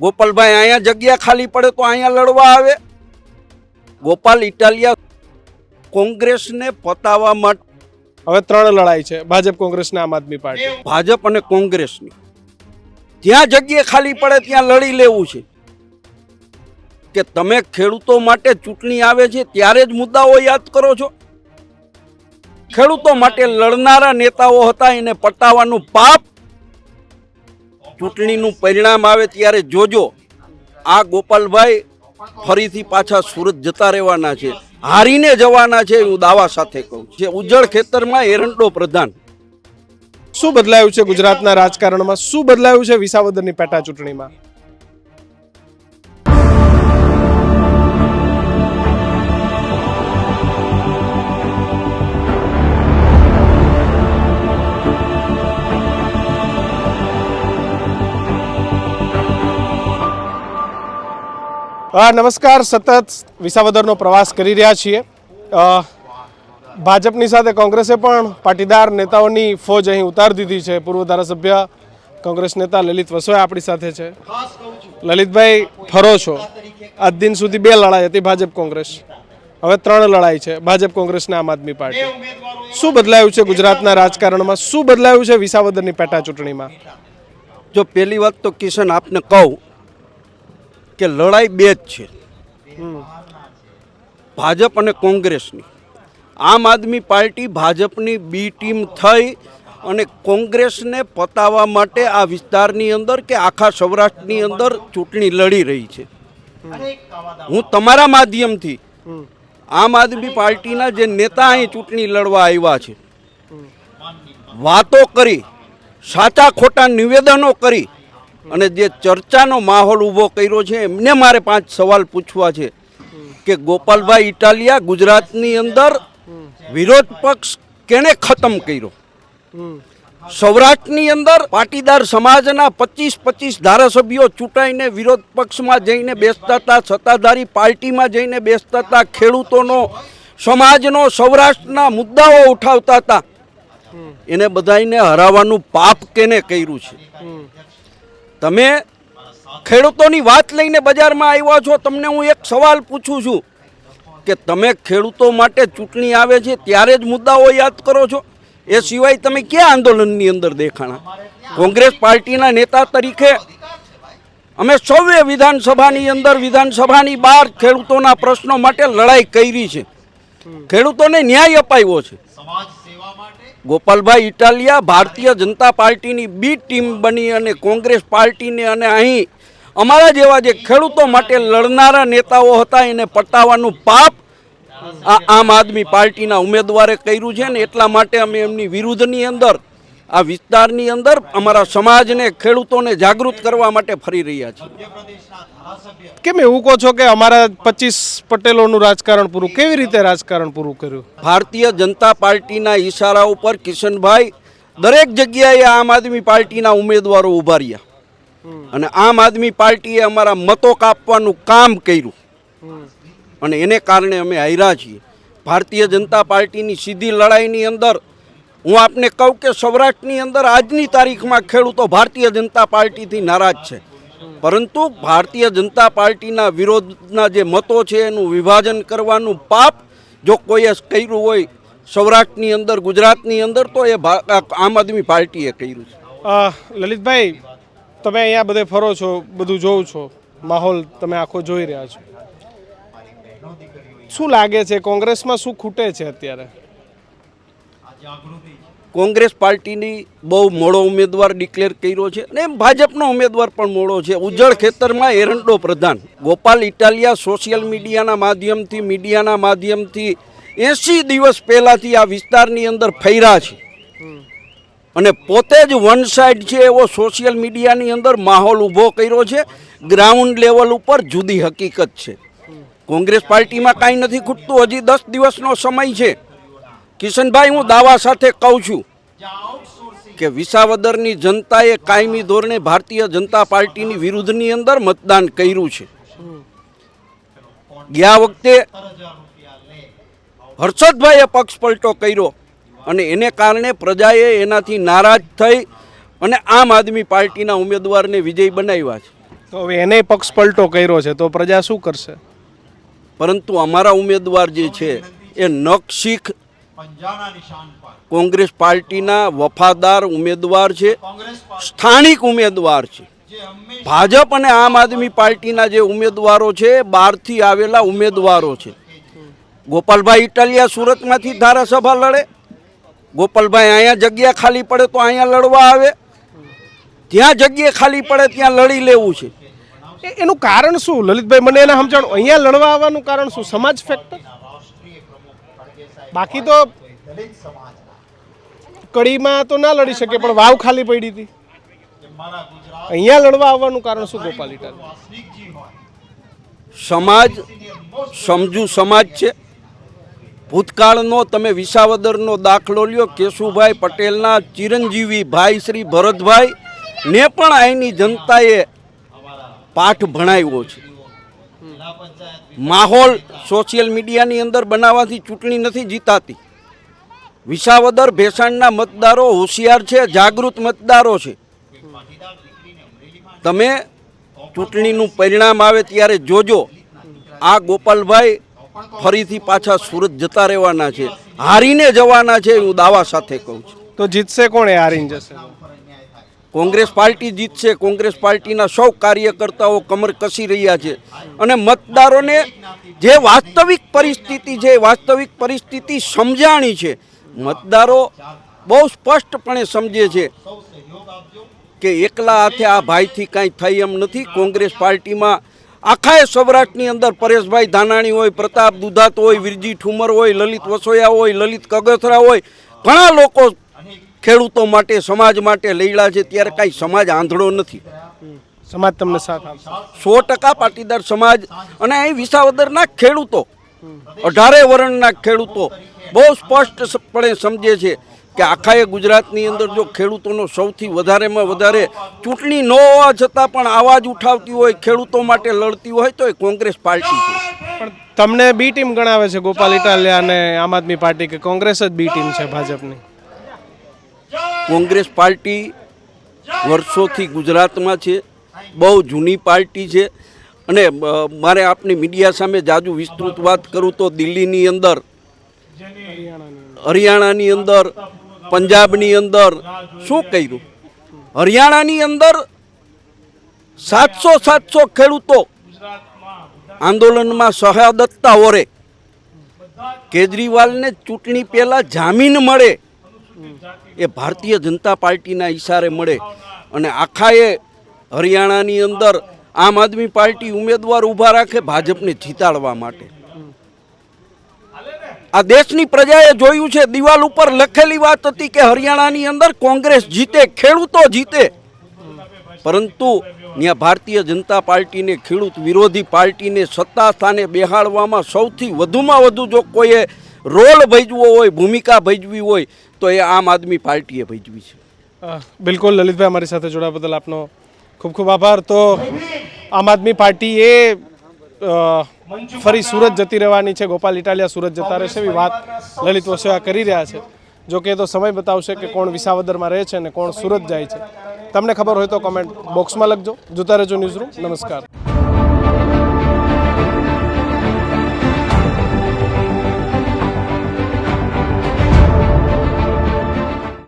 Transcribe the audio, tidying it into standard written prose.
ગોપાલભાઈ અહીંયા જગ્યા ખાલી પડે તો અહીંયા લડવા આવે. ગોપાલ ઇટાલિયા કોંગ્રેસને પતાવવા માટે હવે ત્રણ લડાઈ છે, ભાજપ, કોંગ્રેસ ને આમ આદમી પાર્ટી. ભાજપ અને કોંગ્રેસની જ્યાં જગ્યા ખાલી પડે ત્યાં લડી લેવું છે. કે તમે ખેડૂતો માટે ચૂંટણી આવે છે ત્યારે જ મુદ્દાઓ યાદ કરો છો. ખેડૂતો માટે લડનારા નેતાઓ હતા, એને પટાવવાનું પાપ ચૂંટણીનું પરિણામ આવે ત્યારે જોજો. આ ગોપાલભાઈ ફરીથી પાછા સુરત જતા રહેવાના છે, હારીને જવાના છે, હું દાવા સાથે કહું છું. ઉજ્જળ ખેતરમાં એરંડો પ્રધાન. શું બદલાયું છે ગુજરાતના રાજકારણમાં? શું બદલાયું છે વિસાવદરની પેટા ચૂંટણીમાં? નમસ્કાર, સતત વિસાવદરનો પ્રવાસ કરી રહ્યા છીએ. ભાજપની સાથે કોંગ્રેસે પણ પાટીદાર નેતાઓની ફોજ અહીં ઉતારી દીધી છે. પૂર્વ ધારાસભ્ય કોંગ્રેસ નેતા લલિત વસોયા આપણી સાથે છે. લલિતભાઈ, ફરો છો. આજ દિન સુધી બે લડાઈ હતી, ભાજપ કોંગ્રેસ. હવે ત્રણ લડાઈ છે, ભાજપ, કોંગ્રેસ ને આમ આદમી પાર્ટી. શું બદલાયું છે ગુજરાતના રાજકારણમાં? શું બદલાયું છે વિસાવદરની પેટા ચૂંટણીમાં? જો પહેલી વાત તો કિશન આપને કહું કે લડાઈ બે જ છે, ભાજપ અને કોંગ્રેસની. આમ આદમી પાર્ટી ભાજપની બી ટીમ થઈ અને કોંગ્રેસને પતાવવા માટે આ વિસ્તારની અંદર કે આખા સૌરાષ્ટ્રની અંદર ચૂંટણી લડી રહી છે. હું તમારા માધ્યમથી આમ આદમી પાર્ટીના જે નેતા અહીં ચૂંટણી લડવા આવ્યા છે, વાતો કરી, સાચા ખોટા નિવેદનો કરી અને જે ચર્ચાનો માહોલ ઊભો કર્યો છે, એમને મારે 5 સવાલ પૂછવા છે કે ગોપાલભાઈ ઇટાલિયા, ગુજરાતની અંદર વિરોધ પક્ષ કેને ખતમ કર્યો? સૌરાષ્ટ્રની અંદર પાટીદાર સમાજના 25 ધારાસભ્યો ચૂંટાઈને વિરોધ પક્ષમાં જઈને બેસતા હતા, સત્તાધારી પાર્ટીમાં જઈને બેસતા હતા, ખેડૂતોનો, સમાજનો, સૌરાષ્ટ્રના મુદ્દાઓ ઉઠાવતા હતા. એને બધાને હરાવવાનું પાપ કેને કર્યું છે? તમે ખેડૂતોની વાત લઈને બજારમાં આવ્યા છો. તમને હું એક સવાલ પૂછું છું કે તમે ખેડૂતો માટે ચૂંટણી આવે છે ત્યારે જ મુદ્દાઓ યાદ કરો છો? એ સિવાય તમે ક્યાં આંદોલનની અંદર દેખાણા? કોંગ્રેસ પાર્ટીના નેતા તરીકે અમે સૌએ વિધાનસભાની અંદર, વિધાનસભાની બહાર ખેડૂતોના પ્રશ્નો માટે લડાઈ કરી છે. ખેડૂતોને ન્યાય અપાવ્યો છે. ગોપાલભાઈ ઇટાલિયા ભારતીય જનતા પાર્ટીની બી ટીમ બની અને કોંગ્રેસ પાર્ટીને અને અહીં અમારા જેવા જે ખેડૂતો માટે લડનારા નેતાઓ હતા એને પટાવવાનું પાપ આ આમ આદમી પાર્ટીના ઉમેદવારે કર્યું છે ને એટલા માટે અમે એમની વિરુદ્ધની અંદર આ વિસ્તારની અંદર અમારા સમાજને, ખેડૂતોને જાગૃત કરવા માટે ફરી રહ્યા છીએ. કેમ એવું કહો છો કે અમારા 25 પટેલોનું રાજકારણ પૂરું? કેવી રીતે રાજકારણ પૂરું કર્યું? ભારતીય જનતા પાર્ટીના ઈશારા ઉપર કિશનભાઈ દરેક જગ્યાએ આમ આદમી પાર્ટીના ઉમેદવારો ઉભા રહ્યા અને આમ આદમી પાર્ટીએ અમારા મતો કાપવાનું કામ કર્યું અને એને કારણે અમે હાર્યા છીએ. ભારતીય જનતા પાર્ટીની સીધી લડાઈની અંદર હું આપને કહું કે સૌરાષ્ટ્રની અંદર આજની તારીખમાં ખેડૂતો ભારતીય જનતા પાર્ટીથી નારાજ છે, પરંતુ ભારતીય જનતા પાર્ટીના વિરોધના જે મતો છે એનું વિભાજન કરવાનું પાપ જો કોઈએ કર્યું હોય સૌરાષ્ટ્રની અંદર, ગુજરાતની અંદર, તો એ આમ આદમી પાર્ટીએ કર્યું છે. લલિતભાઈ, તમે અહીંયા બધે ફરો છો, બધું જોઉં છો, માહોલ તમે આખો જોઈ રહ્યા છો. શું લાગે છે કોંગ્રેસમાં શું ખૂટે છે અત્યારે? કોંગ્રેસ પાર્ટીની બહુ મોડો ઉમેદવાર ડિક્લેર કર્યો છે અને ભાજપનો ઉમેદવાર પણ મોડો છે. ઉજ્જળ ખેતરમાં એરંડો પ્રધાન. ગોપાલ ઇટાલિયા સોશિયલ મીડિયાના માધ્યમથી 80 દિવસ પહેલાથી આ વિસ્તારની અંદર ફર્યા છે અને પોતે જ વન સાઇડ છે એવો સોશિયલ મીડિયાની અંદર માહોલ ઊભો કર્યો છે. ગ્રાઉન્ડ લેવલ ઉપર જુદી હકીકત છે. કોંગ્રેસ પાર્ટીમાં કાંઈ નથી ખૂટતું. હજી 10 દિવસનો સમય છે. કિશનભાઈ, હું દાવા સાથે કહું છું કે વિસાવદરની જનતાએ કાયમી ધોરણે ભારતીય જનતા પાર્ટીની વિરુદ્ધની અંદર મતદાન કર્યું છે. ગયા વખતે હર્ષદભાઈએ પક્ષ પલટો કર્યો અને એને કારણે પ્રજાએ એનાથી નારાજ થઈ અને આમ આદમી પાર્ટીના ઉમેદવારને વિજય બનાવ્યા છે. તો હવે એને પક્ષ પલટો કર્યો છે તો પ્રજા શું કરશે? પરંતુ અમારા ઉમેદવાર જે છે એ નખશીખ કોંગ્રેસ પાર્ટીના વફાદાર ઉમેદવાર છે, સ્થાનિક ઉમેદવાર છે. ભાજપ અને આમ આદમી પાર્ટીના જે ઉમેદવારો છે બહારથી આવેલા ઉમેદવારો છે. ગોપાલભાઈ ઇટાલિયા સુરતમાંથી ધારાસભા લડે, ગોપાલભાઈ અહીંયા જગ્યા ખાલી પડે તો અહીંયા લડવા આવે, ત્યાં જગ્યા ખાલી પડે ત્યાં લડી લેવું છે. એનું કારણ શું લલિતભાઈ, મને એને સમજાણો. અહીંયા લડવા આવવાનું કારણ શું? સમાજ ફેક્ટર? બાકી તો કડીમાં તો ના લડી શકે, પણ વાવ ખાલી પડી હતી. અહીંયા લડવા આવવાનું કારણ શું ગોપાલ ઇટાલિયા? સમાજ સમજુ સમાજ છે. ભૂતકાળનો તમે વિસાવદરનો દાખલો લ્યો, કેશુભાઈ પટેલના ચિરંજીવી ભાઈ શ્રી ભરતભાઈ ને પણ અહીંની જનતાએ પાઠ ભણાવ્યો છે. માહોલ સોશિયલ મીડિયાની અંદર બનાવવાથી ચૂંટણી નથી જીતાતી. વિસાવદર ભેસાણના મતદારો હોશિયાર છે, જાગૃત મતદારો છે. તમે ચૂંટણીનું પરિણામ આવે ત્યારે જોજો, આ ગોપાલભાઈ ફરીથી પાછા સુરત જતા રહેવાના છે, હારીને જવાના છે, હું દાવા સાથે કહું છું. તો જીતશે કોણ? એ હારીને જશે. કોંગ્રેસ પાર્ટી જીતશે. કોંગ્રેસ પાર્ટીના સૌ કાર્યકર્તાઓ કમર કસી રહ્યા છે અને મતદારોને જે વાસ્તવિક પરિસ્થિતિ છે, વાસ્તવિક પરિસ્થિતિ સમજાણી છે. મતદારો બહુ સ્પષ્ટપણે સમજે છે કે એકલા હાથે આ ભાઈથી કાંઈ થઈ એમ નથી. કોંગ્રેસ પાર્ટીમાં આખા સૌરાષ્ટ્રની અંદર પરેશભાઈ ધાનાણી હોય, પ્રતાપ દુધાત હોય, વિરજી ઠુમર હોય, લલિત વસોયા હોય, લલિત કગથરા હોય, ઘણા લોકો ખેડૂતો માટે, સમાજ માટે લડ્યા છે. ત્યારે કાંઈ સમાજ આંધળો નથી. સમાજ તમને સાથ આપશે 100% પાટીદાર સમાજ. અને અહીં વિસાવદરના ખેડૂતો, 18 વર્ણના ખેડૂતો બહુ સ્પષ્ટપણે સમજે છે કે આખા ગુજરાતની અંદર જો ખેડૂતોનો સૌથી વધારેમાં વધારે ચૂંટણી ન હોવા છતાં પણ અવાજ ઉઠાવતી હોય, ખેડૂતો માટે લડતી હોય તો એ કોંગ્રેસ પાર્ટી છે. પણ તમને બી ટીમ ગણાવે છે ગોપાલ ઇટાલિયા અને આમ આદમી પાર્ટી, કે કોંગ્રેસ જ બી ટીમ છે ભાજપની? કોંગ્રેસ પાર્ટી વર્ષોથી ગુજરાતમાં છે, બહુ જૂની પાર્ટી છે. અને મારે આપની મીડિયા સામે જાજુ વિસ્તૃત વાત કરું તો દિલ્હીની અંદર, હરિયાણાની અંદર, પંજાબની અંદર શું કર્યું? હરિયાણાની અંદર 700 ખેડૂતો આંદોલનમાં શહાદતતા ઓરે. કેજરીવાલને ચૂંટણી પહેલા જામીન મળે એ ભારતીય જનતા પાર્ટીના ઈશારે મળે. અને આખાએ હરિયાણાની અંદર આમ આદમી પાર્ટી ઉમેદવાર ઊભા રાખે ભાજપને જીતાડવા માટે. આ દેશની પ્રજાએ જોયું છે, દિવાલ ઉપર લખેલી વાત હતી કે હરિયાણાની અંદર કોંગ્રેસ જીતે, ખેડૂતો જીતે. પરંતુ ત્યાં ભારતીય જનતા પાર્ટીને, ખેડૂત વિરોધી પાર્ટીને સત્તા સ્થાને બેહાડવામાં સૌથી વધુમાં વધુ જો કોઈએ રોલ ભજવો હોય, ભૂમિકા ભજવી હોય તો એ આમ આદમી પાર્ટીએ ભજવી છે. બિલકુલ લલિતભાઈ, અમારી સાથે જોડાવા બદલ આપનો ખૂબ ખૂબ આભાર. તો આમ આદમી પાર્ટી એ ફરી સુરત જતી રહેવાની છે, ગોપાલ ઇટાલિયા સુરત જતા રહેશે એવી વાત લલિત વસોયા કરી રહ્યા છે. જો કે તો સમય બતાવશે કે કોણ વિસાવદરમાં રહે છે અને કોણ સુરત જાય છે. તમને ખબર હોય તો કોમેન્ટ બોક્સમાં લખજો. જોતા રહેજો ન્યૂઝરૂમ. નમસ્કાર.